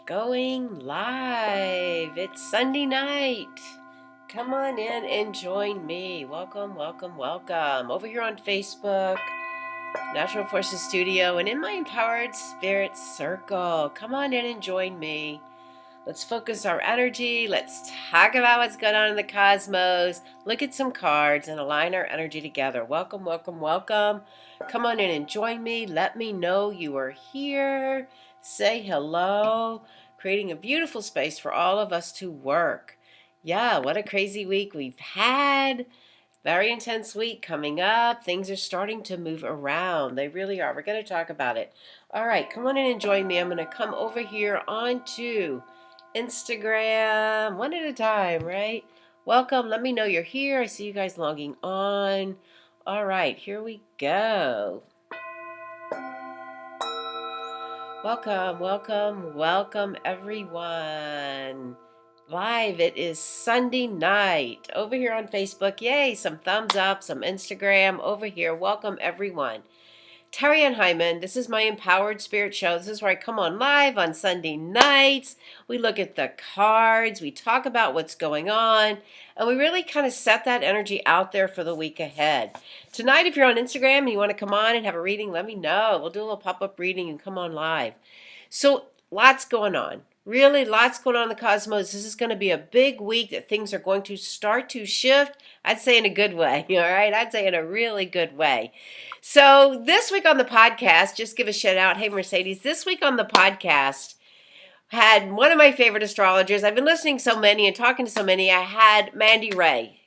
Going live. It's Sunday night. Come on in and join me. Welcome, welcome, welcome. Over here on Facebook, Natural Forces Studio, and in my Empowered Spirit Circle. Come on in and join me. Let's focus our energy. Let's talk about what's going on in the cosmos. Look at some cards and align our energy together. Welcome, welcome, welcome. Come on in and join me. Let me know you are here. Say hello. Creating a beautiful space for all of us to work. Yeah, what a crazy week we've had. Very intense week coming up. Things are starting to move around. They really are. We're going to talk about it. All right, come on in and join me. I'm going to come over here onto Instagram, one at a time, right? Welcome. Let me know you're here. I see you guys logging on. All right, here we go. Welcome, welcome, welcome, everyone. Live, it is Sunday night. Over here on Facebook, yay, some thumbs up, some Instagram over here. Welcome, everyone. Terry Ann Hyman, this is my Empowered Spirit Show. This is where I come on live on Sunday nights. We look at the cards, we talk about what's going on, and we really kind of set that energy out there for the week ahead. Tonight, if you're on Instagram and you want to come on and have a reading, let me know. We'll do a little pop-up reading and come on live. So, lots going on. Really, lots going on in the cosmos. This is going to be a big week that things are going to start to shift. I'd say in a good way, all right? I'd say in a really good way. So this week on the podcast, just give a shout out. Hey, Mercedes, this week on the podcast, had one of my favorite astrologers. I've been listening to so many and talking to so many. I had Mandi,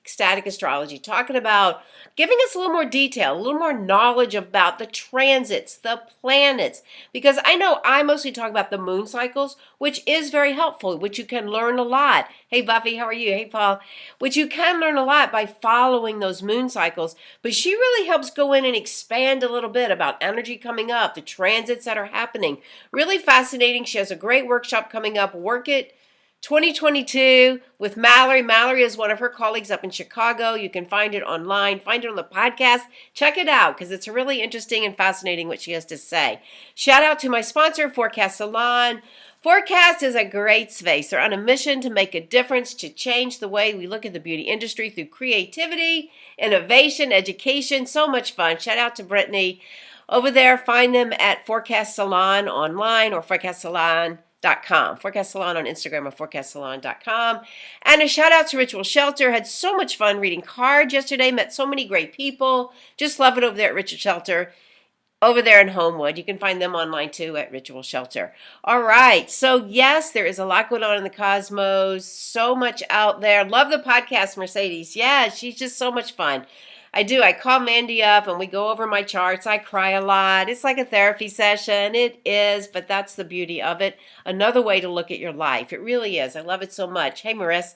Ecstatic Astrology, talking about giving us a little more detail, a little more knowledge about the transits, the planets, because I know I mostly talk about the moon cycles, which is very helpful, which you can learn a lot. Hey, Buffy, how are you? Hey, Paul, which you can learn a lot by following those moon cycles, but she really helps go in and expand a little bit about energy coming up, the transits that are happening. Really fascinating. She has a great workshop coming up, Work It 2022 with Mallory. Mallory is one of her colleagues up in Chicago. You can find it online, find it on the podcast. Check it out because it's really interesting and fascinating what she has to say. Shout out to my sponsor, Forecast Salon. Forecast is a great space. They're on a mission to make a difference, to change the way we look at the beauty industry through creativity, innovation, education. So much fun. Shout out to Brittany. Over there, find them at Forecast Salon online or forecastsalon.com. Forecast Salon on Instagram or forecastsalon.com. And a shout out to Ritual Shelter. Had so much fun reading cards yesterday. Met so many great people. Just love it over there at Ritual Shelter. Over there in Homewood. You can find them online too at Ritual Shelter. All right. So yes, there is a lot going on in the cosmos. So much out there. Love the podcast, Mercedes. Yeah, she's just so much fun. I do. I call Mandi up and we go over my charts. I cry a lot. It's like a therapy session. It is, but that's the beauty of it. Another way to look at your life. It really is. I love it so much. Hey, Maris.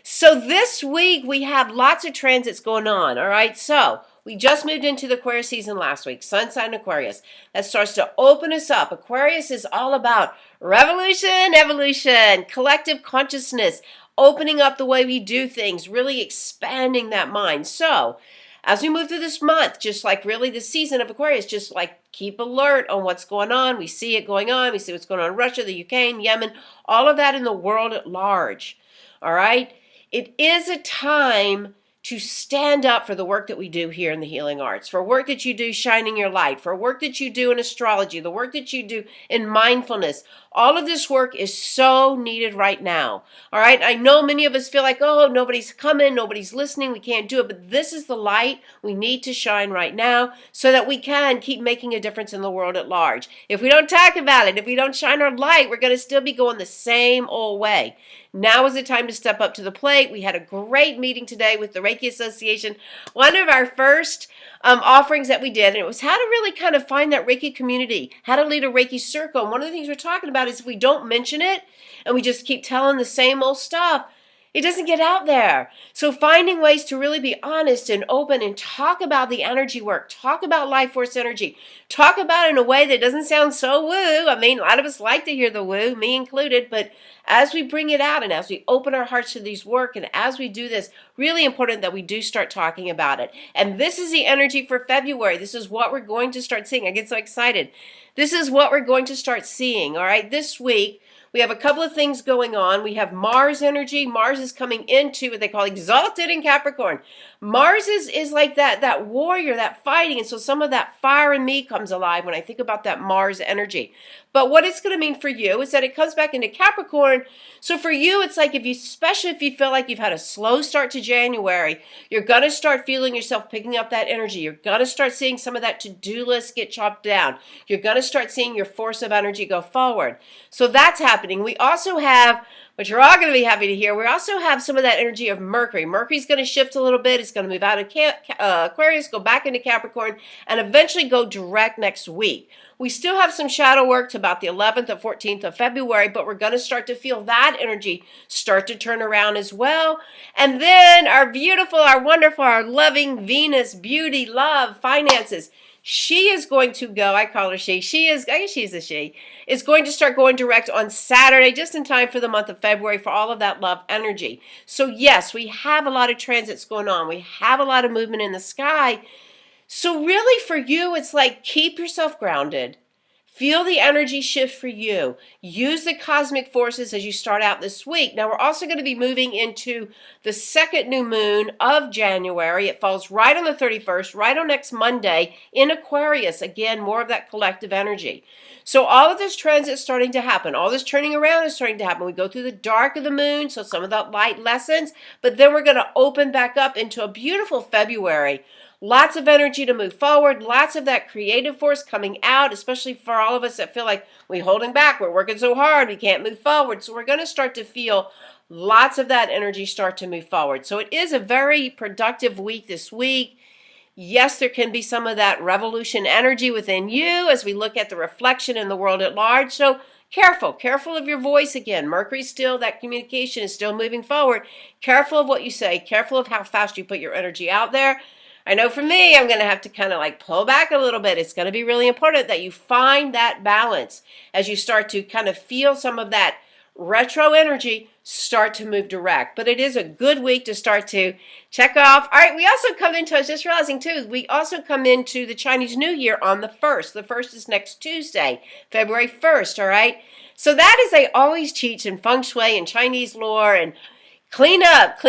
So this week we have lots of transits going on. All right. So we just moved into the Aquarius season last week. Sun sign Aquarius. That starts to open us up. Aquarius is all about revolution, evolution, collective consciousness, opening up the way we do things, really expanding that mind. So as we move through this month, just like really the season of Aquarius, just like keep alert on what's going on. We see it going on. We see what's going on in Russia, the UK, Yemen, all of that in the world at large. All right? It is a time to stand up for the work that we do here in the healing arts, for work that you do shining your light, for work that you do in astrology, the work that you do in mindfulness. All of this work is so needed right now. All right. I know many of us feel like, oh, nobody's coming, nobody's listening, we can't do it. But this is the light we need to shine right now so that we can keep making a difference in the world at large. If we don't talk about it, if we don't shine our light, we're going to still be going the same old way. Now is the time to step up to the plate. We had a great meeting today with the Reiki Association. One of our first offerings that we did, and it was how to really kind of find that Reiki community, how to lead a Reiki circle. And one of the things we're talking about is if we don't mention it and we just keep telling the same old stuff, it doesn't get out there. So finding ways to really be honest and open and talk about the energy work, talk about life force energy, talk about it in a way that doesn't sound so woo. I mean, a lot of us like to hear the woo, me included, but as we bring it out and as we open our hearts to these work and as we do this, really important that we do start talking about it. And this is the energy for February. This is what we're going to start seeing. I get so excited. This is what we're going to start seeing, all right? This week, We have a couple of things going on. We have Mars energy. Mars is coming into what they call exalted in Capricorn. Mars is like that warrior, that fighting. And so some of that fire in me comes alive when I think about that Mars energy. But what it's going to mean for you is that it comes back into Capricorn. So for you, it's like especially if you feel like you've had a slow start to January, you're going to start feeling yourself picking up that energy. You're going to start seeing some of that to-do list get chopped down. You're going to start seeing your force of energy go forward. So that's happening. We also have, which you're all going to be happy to hear, we also have some of that energy of Mercury. Mercury's going to shift a little bit. It's going to move out of Aquarius, go back into Capricorn, and eventually go direct next week. We still have some shadow work to about the 11th or 14th of February, but we're going to start to feel that energy start to turn around as well. And then our beautiful, our wonderful, our loving Venus, beauty, love, finances, she is going to go, I call her she is, I guess she's a she, is going to start going direct on Saturday, just in time for the month of February for all of that love energy. So yes, we have a lot of transits going on. We have a lot of movement in the sky. So really for you, it's like keep yourself grounded. Feel the energy shift for you. Use the cosmic forces as you start out this week. Now, we're also going to be moving into the second new moon of January. It falls right on the 31st, right on next Monday in Aquarius. Again, more of that collective energy. So all of this transit is starting to happen. All this turning around is starting to happen. We go through the dark of the moon, so some of that light lessens, but then we're going to open back up into a beautiful February. Lots of energy to move forward, lots of that creative force coming out, especially for all of us that feel like we're holding back, we're working so hard, we can't move forward. So we're going to start to feel lots of that energy start to move forward. So it is a very productive week this week. Yes, there can be some of that revolution energy within you as we look at the reflection in the world at large. So careful of your voice again. Mercury's still, that communication is still moving forward. Careful of what you say, careful of how fast you put your energy out there. I know for me, I'm going to have to kind of like pull back a little bit. It's going to be really important that you find that balance as you start to kind of feel some of that retro energy start to move direct. But it is a good week to start to check off. All right, we also come into, I was just realizing too, we also come into the Chinese New Year on the 1st. The 1st is next Tuesday, February 1st, all right? So that is, they always teach in feng shui and Chinese lore and clean up,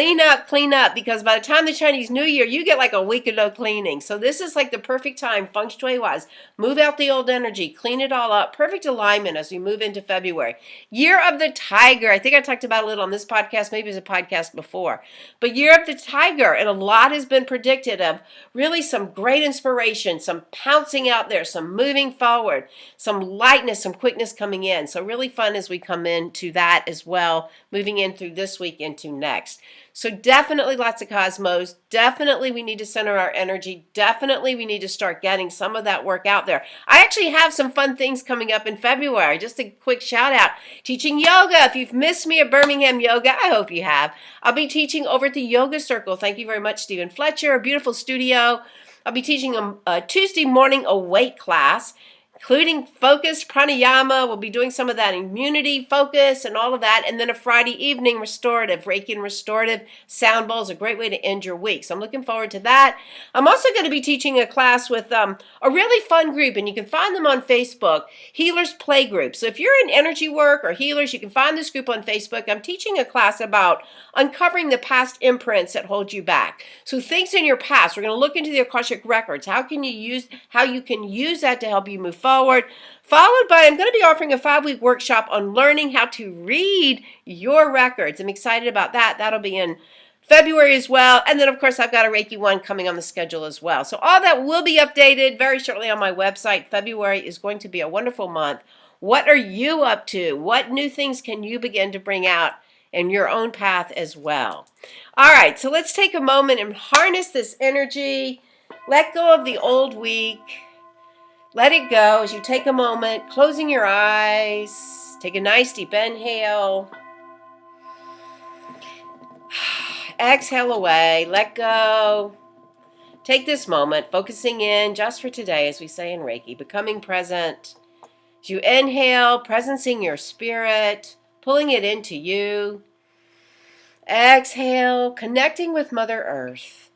because by the time the Chinese New Year, you get like a week of no cleaning. So this is like the perfect time, feng shui-wise. Move out the old energy, clean it all up. Perfect alignment as we move into February. Year of the Tiger. I think I talked about it a little on this podcast, maybe it was a podcast before. But Year of the Tiger, and a lot has been predicted of really some great inspiration, some pouncing out there, some moving forward, some lightness, some quickness coming in. So really fun as we come into that as well, moving in through this week into next. So definitely lots of cosmos. Definitely we need to center our energy. Definitely we need to start getting some of that work out there. I actually have some fun things coming up in February. Just a quick shout out. Teaching yoga. If you've missed me at Birmingham Yoga, I hope you have. I'll be teaching over at the Yoga Circle. Thank you very much, Stephen Fletcher. A beautiful studio. I'll be teaching a Tuesday morning awake class, including focused pranayama. We'll be doing some of that immunity focus and all of that. And then a Friday evening restorative, Reiki and restorative sound bowls, a great way to end your week. So I'm looking forward to that. I'm also going to be teaching a class with a really fun group, and you can find them on Facebook, Healers Play Group. So if you're in energy work or healers, you can find this group on Facebook. I'm teaching a class about uncovering the past imprints that hold you back. So things in your past. We're going to look into the Akashic records. How you can use that to help you move forward. Followed by, I'm going to be offering a 5-week workshop on learning how to read your records. I'm excited about that. That'll be in February as well. And then, of course, I've got a Reiki 1 coming on the schedule as well. So all that will be updated very shortly on my website. February is going to be a wonderful month. What are you up to? What new things can you begin to bring out in your own path as well? All right, so let's take a moment and harness this energy. Let go of the old week. Let it go as you take a moment, closing your eyes. Take a nice deep inhale. Exhale away. Let go. Take this moment, focusing in just for today, as we say in Reiki, becoming present. As you inhale, presencing your spirit, pulling it into you. Exhale, connecting with Mother Earth,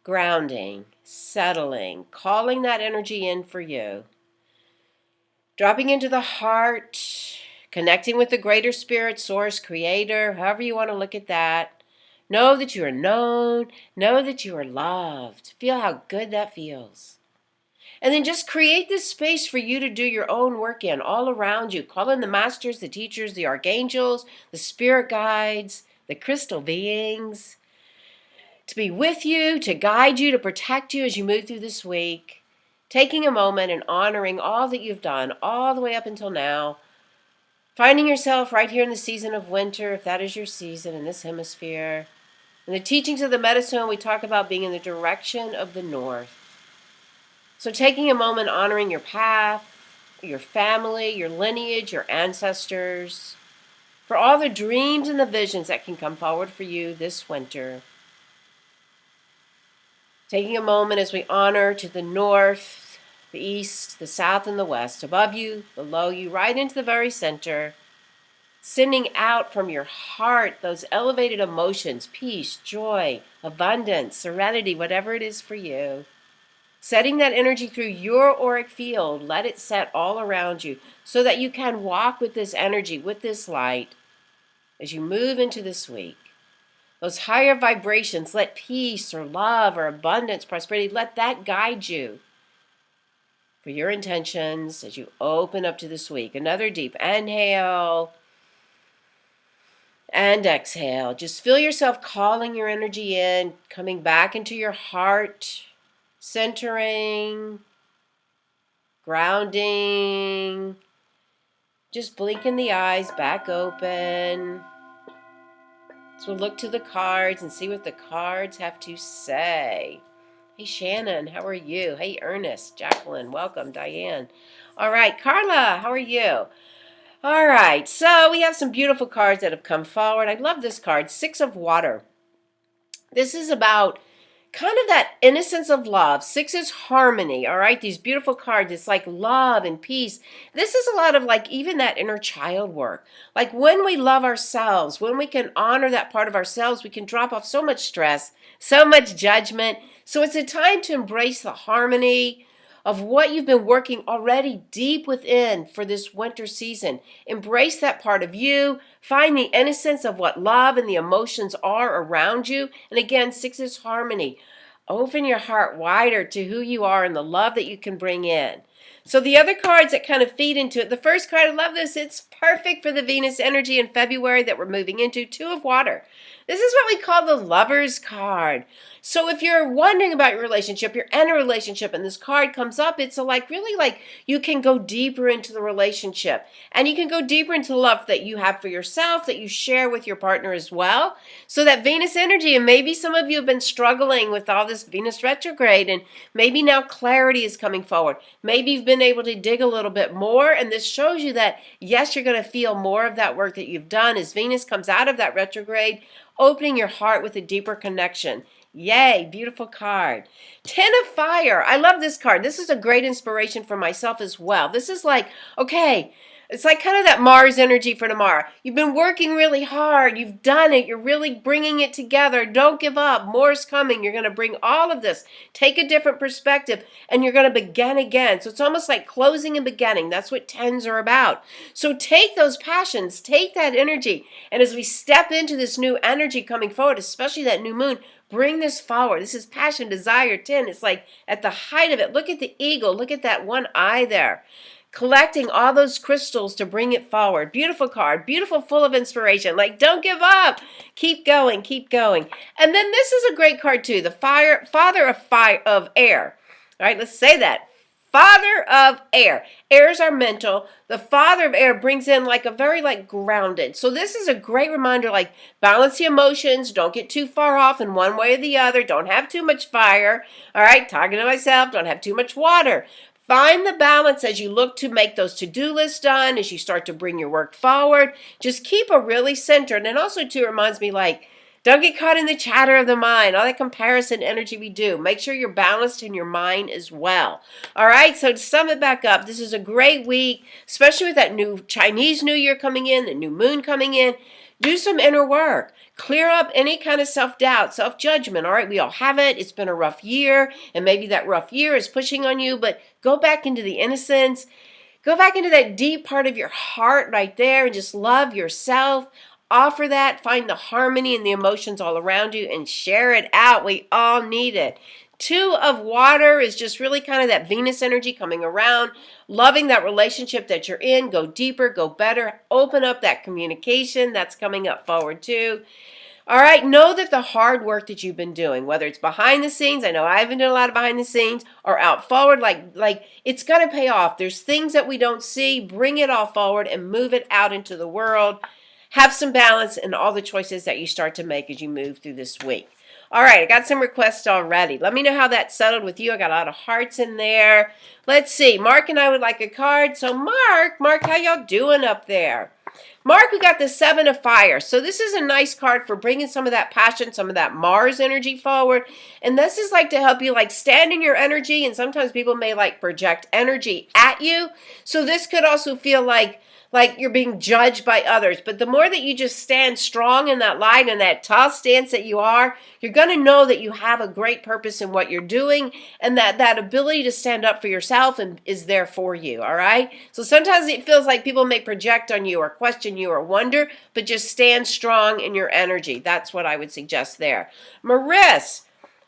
grounding, settling, calling that energy in for you. Dropping into the heart, connecting with the greater spirit, source, creator, however you want to look at that. Know that you are known. Know that you are loved. Feel how good that feels. And then just create this space for you to do your own work in, all around you. Call in the masters, the teachers, the archangels, the spirit guides, the crystal beings, to be with you, to guide you, to protect you as you move through this week. Taking a moment and honoring all that you've done all the way up until now. Finding yourself right here in the season of winter, if that is your season in this hemisphere. In the teachings of the medicine, we talk about being in the direction of the north. So taking a moment honoring your path, your family, your lineage, your ancestors, for all the dreams and the visions that can come forward for you this winter. Taking a moment as we honor to the north, the east, the south, and the west, above you, below you, right into the very center, sending out from your heart those elevated emotions, peace, joy, abundance, serenity, whatever it is for you. Setting that energy through your auric field, let it set all around you so that you can walk with this energy, with this light as you move into this week. Those higher vibrations, let peace or love or abundance, prosperity, let that guide you for your intentions as you open up to this week. Another deep inhale and exhale. Just feel yourself calling your energy in, coming back into your heart, centering, grounding, just blinking the eyes back open. So we'll look to the cards and see what the cards have to say. Hey, Shannon, how are you? Hey, Ernest, Jacqueline, welcome, Diane. All right, Carla, how are you? All right, so we have some beautiful cards that have come forward. I love this card, Six of Water. This is about kind of that innocence of love. Six is harmony, all right? These beautiful cards, it's like love and peace. This is a lot of like even that inner child work. Like when we love ourselves, when we can honor that part of ourselves, we can drop off so much stress, so much judgment. So it's a time to embrace the harmony of what you've been working already deep within for this winter season. Embrace that part of you. Find the innocence of what love and the emotions are around you. And again, six is harmony. Open your heart wider to who you are and the love that you can bring in. So the other cards that kind of feed into it, the first card, I love this. It's perfect for the Venus energy in February that we're moving into, Two of Water. This is what we call the Lover's card. So if you're wondering about your relationship, you're in a relationship, and this card comes up, it's really like you can go deeper into the relationship. And you can go deeper into the love that you have for yourself, that you share with your partner as well. So that Venus energy, and maybe some of you have been struggling with all this Venus retrograde, and maybe now clarity is coming forward. Maybe you've been able to dig a little bit more, and this shows you that, yes, you're going to feel more of that work that you've done as Venus comes out of that retrograde, opening your heart with a deeper connection. Yay, beautiful card. Ten of Fire. I love this card. This is a great inspiration for myself as well. This is like, okay, it's like kind of that Mars energy for tomorrow. You've been working really hard. You've done it. You're really bringing it together. Don't give up. More is coming. You're going to bring all of this. Take a different perspective, and you're going to begin again. So it's almost like closing and beginning. That's what tens are about. So take those passions. Take that energy. And as we step into this new energy coming forward, especially that new moon, bring this forward. This is passion, desire, 10. It's like at the height of it. Look at the eagle. Look at that one eye there. Collecting all those crystals to bring it forward. Beautiful card. Beautiful, full of inspiration. Like, don't give up. Keep going. Keep going. And then this is a great card too. The Father of Air. All right, let's say that. Father of Air. Air is our mental. The Father of Air brings in like a very like grounded. So this is a great reminder, like balance the emotions. Don't get too far off in one way or the other. Don't have too much fire. All right, talking to myself. Don't have too much water. Find the balance as you look to make those to-do lists done, as you start to bring your work forward. Just keep a really centered. And also too, it reminds me like, don't get caught in the chatter of the mind, all that comparison energy we do. Make sure you're balanced in your mind as well. All right, so to sum it back up, this is a great week, especially with that new Chinese New Year coming in, the new moon coming in. Do some inner work. Clear up any kind of self-doubt, self-judgment. All right, we all have it. It's been a rough year, and maybe that rough year is pushing on you, but go back into the innocence. Go back into that deep part of your heart right there and just love yourself. Offer that. Find the harmony and the emotions all around you and share it out. We all need it. 2 of water is just really kind of that Venus energy coming around, loving that relationship that you're in. Go deeper, go better. Open up that communication. That's coming up forward too. All right, know that the hard work that you've been doing, whether it's behind the scenes, I know I've been doing a lot of behind the scenes, or out forward, like it's going to pay off. There's things that we don't see. Bring it all forward and move it out into the world. Have some balance in all the choices that you start to make as you move through this week. All right, I got some requests already. Let me know how that settled with you. I got a lot of hearts in there. Let's see. Mark and I would like a card. So Mark, how y'all doing up there? Mark, we got the 7 of fire. So this is a nice card for bringing some of that passion, some of that Mars energy forward. And this is like to help you like stand in your energy. And sometimes people may like project energy at you. So this could also feel like you're being judged by others. But the more that you just stand strong in that light and that tough stance that you are, you're going to know that you have a great purpose in what you're doing, and that ability to stand up for yourself and is there for you, all right? So sometimes it feels like people may project on you or question you or wonder, but just stand strong in your energy. That's what I would suggest there. Marissa,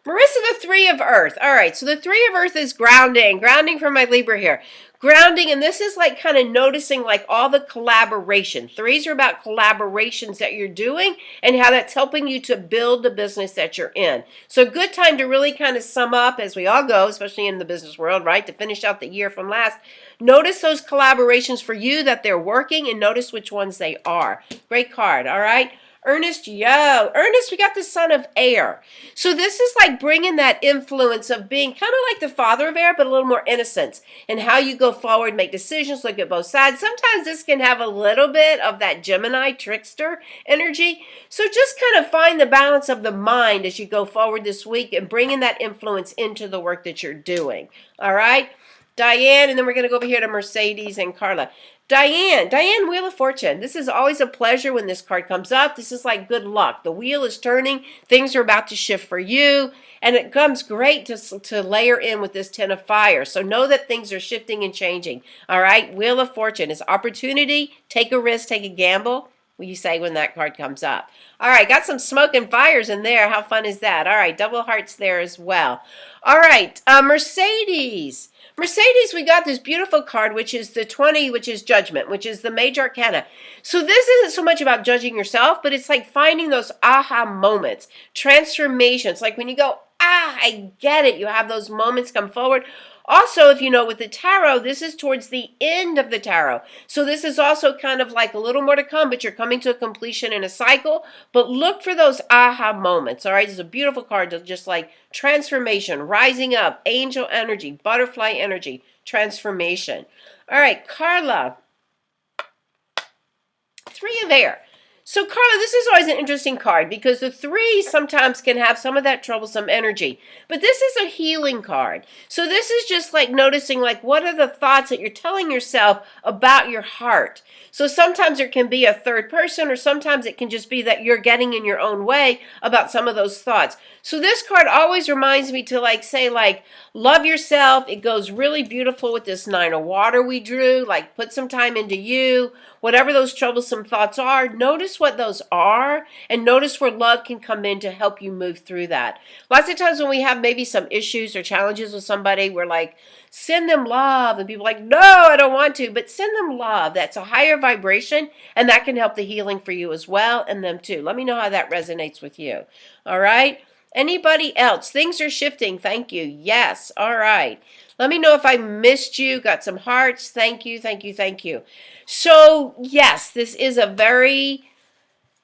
the 3 of earth. All right, so the 3 of earth is grounding for my Libra here. Grounding, and this is like kind of noticing like all the collaboration. 3s are about collaborations that you're doing and how that's helping you to build the business that you're in. So a good time to really kind of sum up as we all go, especially in the business world, right? To finish out the year from last. Notice those collaborations for you that they're working and notice which ones they are. Great card, all right? Ernest, we got the son of air. So this is like bringing that influence of being kind of like the father of air, but a little more innocence. And how you go forward, make decisions, look at both sides. Sometimes this can have a little bit of that Gemini trickster energy. So just kind of find the balance of the mind as you go forward this week and bringing that influence into the work that you're doing. All right? Diane, and then we're going to go over here to Mercedes and Carla. Diane, Wheel of Fortune. This is always a pleasure when this card comes up. This is like good luck. The wheel is turning. Things are about to shift for you. And it comes great to layer in with this 10 of fire. So know that things are shifting and changing. All right? Wheel of Fortune is opportunity. Take a risk. Take a gamble. Will you say when that card comes up? All right, got some smoke and fires in there. How fun is that? All right, double hearts there as well. All right, Mercedes. Mercedes, we got this beautiful card, which is the 20, which is judgment, which is the major arcana. So this isn't so much about judging yourself, but it's like finding those aha moments, transformations. Like when you go, I get it. You have those moments come forward. Also, if you know with the tarot, this is towards the end of the tarot. So this is also kind of like a little more to come, but you're coming to a completion in a cycle. But look for those aha moments, all right? It's a beautiful card to just like transformation, rising up, angel energy, butterfly energy, transformation. All right, Carla, 3 of air. So, Carla, this is always an interesting card because the 3 sometimes can have some of that troublesome energy. But this is a healing card. So this is just like noticing like what are the thoughts that you're telling yourself about your heart. So sometimes there can be a third person or sometimes it can just be that you're getting in your own way about some of those thoughts. So this card always reminds me to like say like love yourself. It goes really beautiful with this 9 of water we drew. Like put some time into you. Whatever those troublesome thoughts are, notice what those are and notice where love can come in to help you move through that. Lots of times when we have maybe some issues or challenges with somebody, we're like, send them love. And people are like, no, I don't want to, but send them love. That's a higher vibration and that can help the healing for you as well and them too. Let me know how that resonates with you. All right. Anybody else? Things are shifting. Thank you. Yes. All right. Let me know if I missed you. Got some hearts. Thank you. Thank you. Thank you. So, yes, this is a very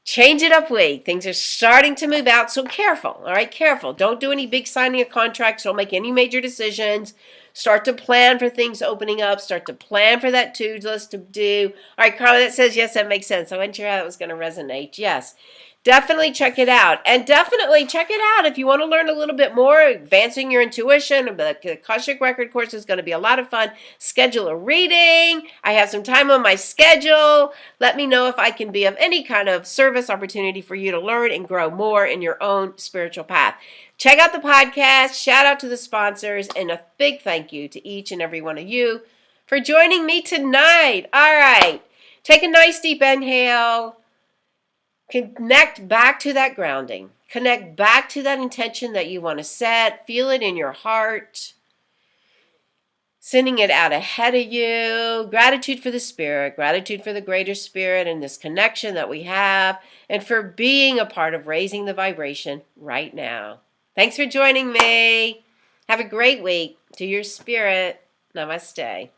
change it up week. Things are starting to move out, so careful, all right? Careful. Don't do any big signing of contracts. Don't make any major decisions. Start to plan for things opening up. Start to plan for that to-do list to do. All right, Carla, that says, yes, that makes sense. I wasn't sure how that was going to resonate. Yes. Definitely check it out. And definitely check it out if you want to learn a little bit more, advancing your intuition. The Akashic Record course is going to be a lot of fun. Schedule a reading. I have some time on my schedule. Let me know if I can be of any kind of service opportunity for you to learn and grow more in your own spiritual path. Check out the podcast. Shout out to the sponsors. And a big thank you to each and every one of you for for joining me tonight. All right. Take a nice deep inhale. Connect back to that grounding. Connect back to that intention that you want to set. Feel it in your heart. Sending it out ahead of you. Gratitude for the spirit. Gratitude for the greater spirit and this connection that we have. And for being a part of raising the vibration right now. Thanks for joining me. Have a great week. To your spirit. Namaste.